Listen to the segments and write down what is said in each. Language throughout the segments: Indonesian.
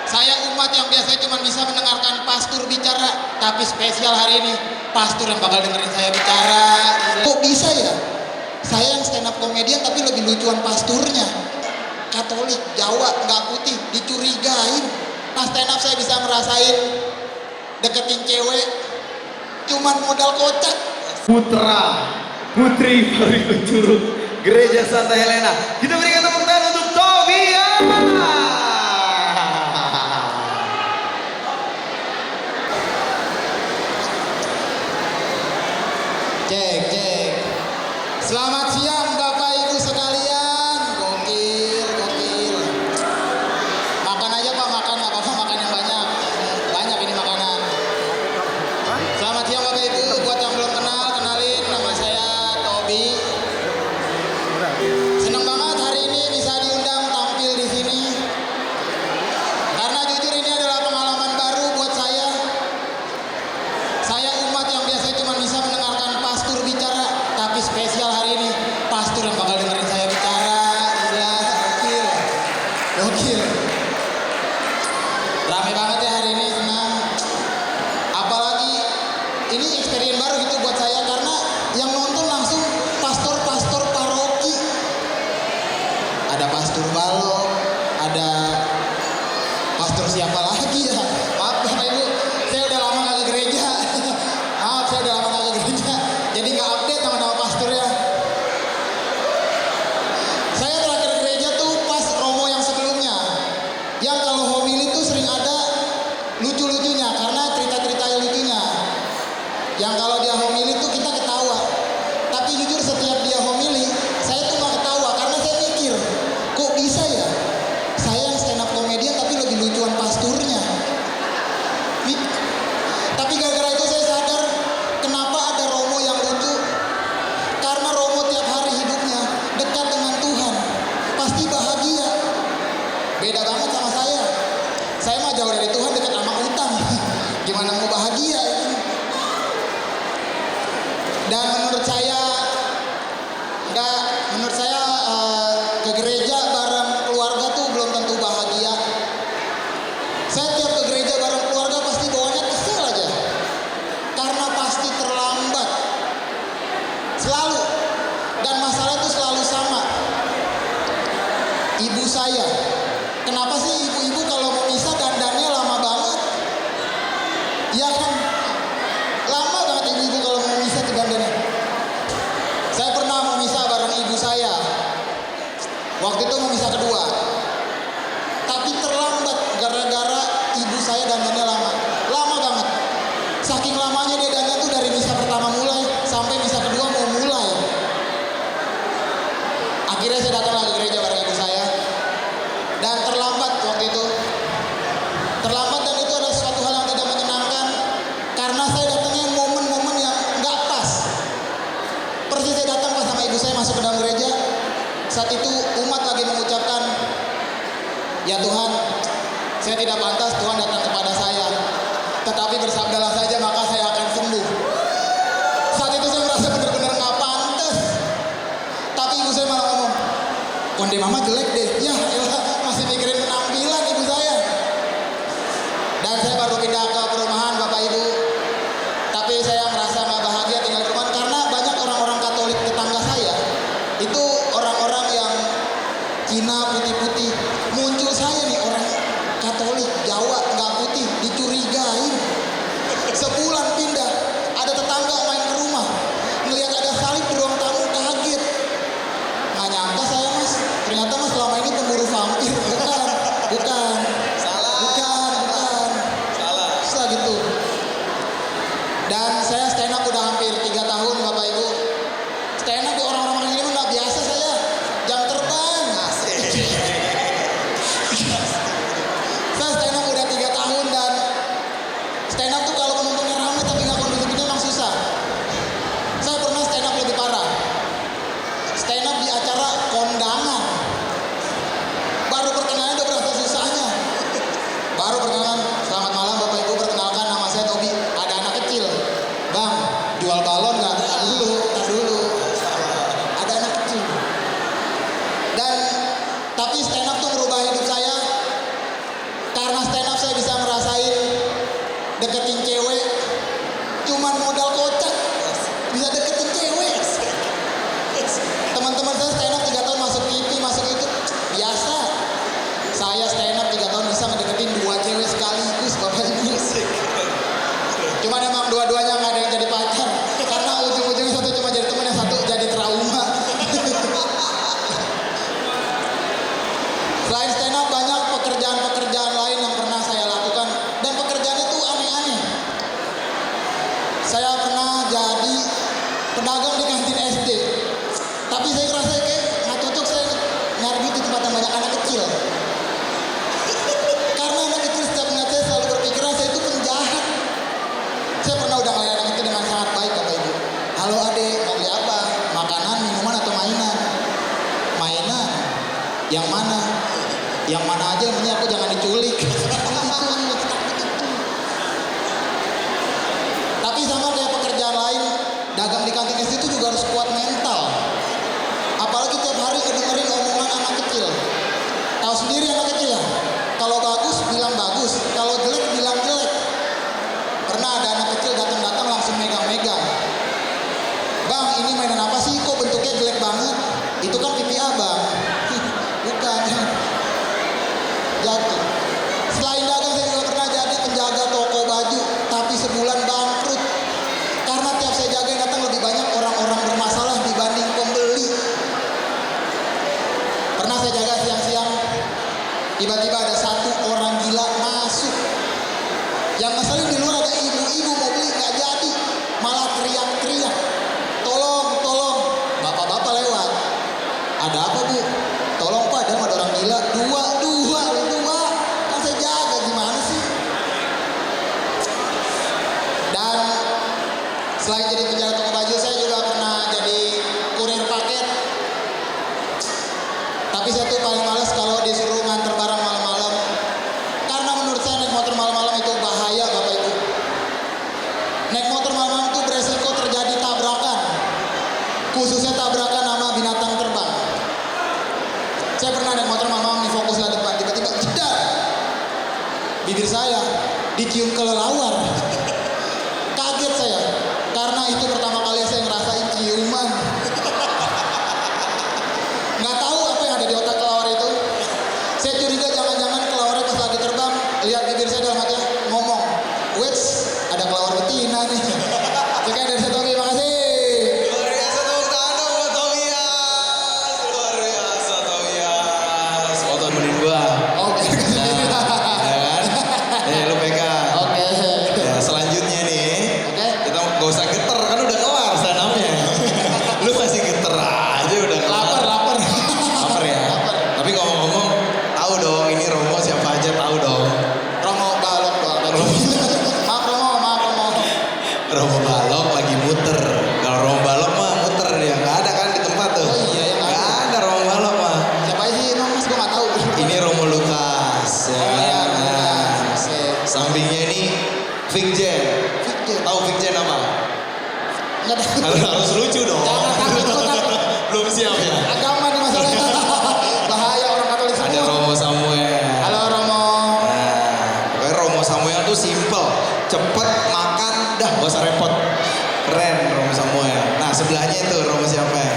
Saya umat yang biasanya cuma bisa mendengarkan pastor bicara, tapi spesial hari ini pastor yang bakal dengerin saya bicara. Kok bisa ya? Saya yang stand up komedian tapi lebih lucuan pasturnya. Katolik, Jawa, nggak putih, dicurigain. Pas stand up saya bisa ngerasain deketin cewek, cuman modal kocak. Putra, putri Fariko Curug, Gereja Santa Helena. Kita berikan tepuk tangan untuk Tobia. Cek, cek. Selamat siang Bapak Ibu sekalian. Gokil, gokil. Makan aja Pak, makan, nggak apa-apa, makan yang banyak. Banyak ini makanan. Selamat siang Bapak Ibu. Buat yang belum kenal, kenalin, nama saya Tobi. Senang banget hari ini bisa diundang tampil di sini. Karena jujur ini adalah pengalaman baru buat saya. Saya umat yang biasanya cuma bisa mendengarkan pastor bicara, tapi spesial hari ini pastor yang bakal dengerin saya bicara. Gila, gokil, gokil. Rame banget ya hari ini, senang. Apalagi ini experience baru gitu buat saya karena yang nonton langsung pastor-pastor paroki. Ada pastor Balok, ada pastor siapa lagi ya? Maaf Bapak Ibu, saya udah lama nggak ke gereja. Maaf, saya udah lama nggak ke gereja, jadi nggak update sama nama pastornya. Saya terakhir ke gereja tuh pas Romo yang sebelumnya, yang kalau homili tuh sering ada lucu-lucunya karena cerita-ceritanya lucunya. Yang kalau dia homili tuh kita ketawa. Tapi jujur setiap dia homili, saya tuh nggak ketawa karena saya mikir, kok bisa ya? Saya yang stand up komedian tapi lebih lucuan pasturnya. Tapi gara-gara itu saya sadar kenapa ada Romo yang lucu. Karena Romo tiap hari hidupnya dekat dengan Tuhan, pasti bahagia. Beda banget sama saya. Saya mah jauh dari Tuhan, dekat sama utang. Gimana mau bahagia ya kan? Dan menurut saya ke gereja bareng keluarga tuh belum tentu bahagia. Saya tiap ke gereja bareng keluarga pasti bawanya kesel aja. Karena pasti terlambat. Selalu. Dan masalah itu selalu sama. Ibu saya. Kenapa sih ibu-ibu kalau mau misa dandannya lama banget? Ya kan? Lama banget ibu-ibu kalau mau misa tuh dandannya. Saya pernah mau misa bareng ibu saya. Waktu itu mau misa kedua. Tapi terlambat gara-gara ibu saya dandannya lama. Lama banget. Saking lamanya dia dandan tuh dari misa pertama mulai sampai misa kedua mau mulai. Akhirnya saya datang lagi ke gereja bareng ibu saya. Dan terlambat waktu itu. Terlambat dan itu adalah suatu hal yang tidak menyenangkan. Karena saya datangnya momen-momen yang nggak pas. Persis saya datang pas sama ibu saya masuk ke dalam gereja. Saat itu umat lagi mengucapkan, ya Tuhan, saya tidak pantas Tuhan datang kepada saya. Tetapi bersabdalah saja maka saya akan sembuh. Saat itu saya merasa benar-benar nggak pantas. Tapi ibu saya malah ngomong, konde mama jelek deh. Ya elah, masih mikirin penampilan ibu saya. Dan saya baru pindah ke perumahan Bapak Ibu. Tapi saya merasa nggak bahagia tinggal di perumahan karena banyak orang-orang Katolik tetangga saya. Itu orang-orang yang Cina putih-putih. Muncul saya nih orang Katolik, Jawa, nggak putih, dicurigain. Sebulan pindah, ada tetangga main ke rumah, ngelihat ada salib di ruang tamu, kaget. Nggak nyangka saya mas, ternyata mas selama ini pemburu vampir. Bukan, bukan. Salah. Bukan. Salah. Bisa gitu. Dan saya stand up udah hampir 3 tahun Bapak Ibu. Stand up di orang-orang ini nggak biasa saya. Jam terbang. Saya stand up udah 3 tahun dan stand up tuh kalau penontonnya ramai tapi nggak kondusifnya emang susah. Saya pernah stand up lebih parah. Stand up di acara kondangan. Baru perkenalan udah berasa susahnya. Baru perkenalan, selamat malam Bapak Ibu, perkenalkan nama saya Tobi. Ada anak kecil. Bang, jual balon nggak? Tar dulu. Ada anak kecil. Dan tapi stand up tuh merubah hidup saya. Karena stand deketin cewek cuman modal kocak bisa deketin cewek. Teman-teman saya stand up 3 tahun masuk TV, masuk itu biasa. Saya stand up 3 tahun bisa ngedeketin 2 cewek sekaligus, Bapak Ibu. Cuman emang dua-duanya nggak ada yang jadi pacar karena ujung-ujungnya satu cuma jadi teman, yang satu jadi trauma. Selain stand up banyak pekerjaan-pekerjaan lain yang pernah saya lakukan dan pekerjaan itu aneh-aneh. Saya pernah jadi pedagang di kantin SD. Tapi saya ngerasa kayak nggak cocok saya nyari duit di tempat yang banyak anak kecil. Karena anak kecil setiap melihat saya selalu berpikiran saya itu penjahat. Saya pernah udah ngelayan anak itu dengan sangat baik, Bapak Ibu. Halo adek, mau beli apa? Makanan, minuman atau mainan? Mainan? Yang mana? Yang mana aja, yang penting aku jangan diculik. Tapi sama kayak pekerjaan lain, dagang di kantin SD itu juga harus kuat mental. Apalagi tiap hari kedengerin omongan anak kecil. Tahu sendiri anak kecil ya? Kalau bagus bilang bagus, kalau jelek bilang jelek. Pernah ada anak kecil datang-datang langsung megang-megang. Bang, ini mainan apa sih? Kok bentuknya jelek banget? Itu kan pipi abang. Bukan. Jatuh. Selain dagang saya juga pernah jadi penjaga toko baju, tapi sebulan bangkrut. Karena tiap saya jaga yang datang lebih banyak orang-orang bermasalah dibanding pembeli. Pernah saya jaga siang-siang, tiba-tiba ada 1 orang gila masuk. Yang ngeselin di luar ada ibu-ibu mau beli nggak jadi, malah teriak-teriak. Tolong, tolong, bapak-bapak lewat. Ada apa bu? Tolong pak, ada orang gila. Dua. Kan saya jaga, gimana sih? Dan selain jadi penjaga toko baju, saya juga pernah jadi kurir paket. Tapi saya tuh paling males kalau disuruh nganter barang malam-malam. Karena menurut saya naik motor malam-malam itu bahaya, Bapak Ibu. Naik motor malam-malam itu beresiko terjadi tabrakan. Khususnya tabrakan sama binatang terbang. Saya pernah naik motor malam-malam nih, fokus lah depan, tiba-tiba jedar. Bibir saya dicium kelelawar. Kaget saya. Karena itu pertama kali saya ngerasain ciuman. Nggak tahu apa yang ada di otak kelelawar itu. Saya curiga jangan-jangan kelawarnya pas lagi terbang lihat bibir saya dalam hati ngomong, "Wits, ada kelawar betina nih." Sekian dari saya, Tommy, makasih. Luar biasa tepuk tangan dong buat Tobias. Luar biasa Tobias. Foto temenin gua. Oh, biar kasih diri. Ya kan? Lu pegang. Oke. Ya, selanjutnya nih, Oke. kita gak usah geter kan udah kelar stand up-nya. Lu masih geter aja udah kelar. Lapar. Lapar ya. Lapar. Tapi ngomong-ngomong, tahu dong ini Romo siapa aja tahu dong. Romo balok doang. Maaf Romo. Romo Balok lagi muter. Kalau Romo Balok mah muter dia, nggak ada kan di tempat tuh. Oh iya, yang nggak ada Romo Balok mah. Siapa sih Romo? Mas, gue nggak tahu. Ini Romo Lukas. Ya. Oh iya, Nah, sampingnya ini Vic Jen. Tahu Vic Jen apa? Nggak ada. Harus lucu dong. Jangan takut. Belum siap ya. Agama nih masalahnya. Bahaya orang Katolik semua. Ada Romo Samuel. Halo Romo. Nah, pokoknya Romo Samuel tuh simple, cepet, makan, dah gak usah repot. Keren Romo Samuel. Nah sebelahnya itu Romo siapa ya?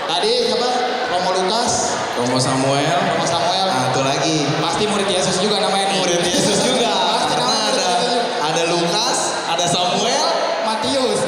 Tadi siapa? Romo Lukas. Romo Samuel. Romo Samuel. Nah itu lagi. Pasti murid Yesus juga namanya nih. Murid Yesus juga. Pasti Karena namanya murid Yesus juga. ada Lukas, ada Samuel. Matius.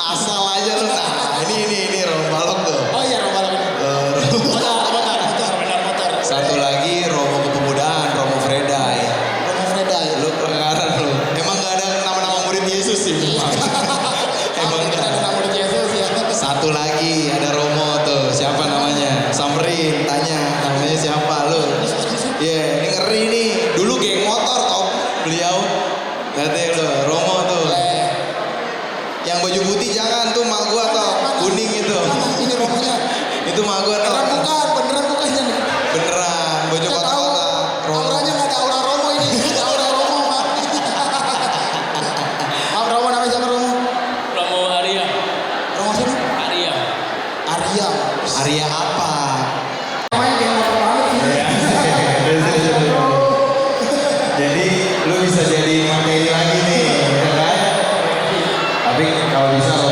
Asal aja lu. Nah ini Romo Balok tuh. Oh iya Romo Balok. Motor. Satu lagi Romo Kepemudaan, Romo Freday. Romo Freda ya. Lu pelanggaran lu. Emang gak ada nama-nama murid Yesus sih memang. Emang Kita gak ada ada. murid Yesus ya. Satu lagi ada Romo tuh. Siapa namanya? Samperin, tanya namanya siapa lu? Iya, ini ngeri nih. Dulu geng motor kok beliau. Lihat lu, Romo tuh. Yang baju putih jangan tuh mak gua tuh. Kuning itu. Ini Romonya. Itu mak gua tuh. Beneran bukan ya nih. Beneran, baju Saya tahu. kotak-kotak. Romo. Auranya nggak ada aura Romo ini. Ada aura Romo, Pak. Maaf Romo, namanya siapa Romo? Romo Arya. Romo siapa? Arya. Arya. Arya apa? Namanya geng motor banget sih. Jadi lu bisa jadi materi lagi nih, ya kan? Tapi kalau bisa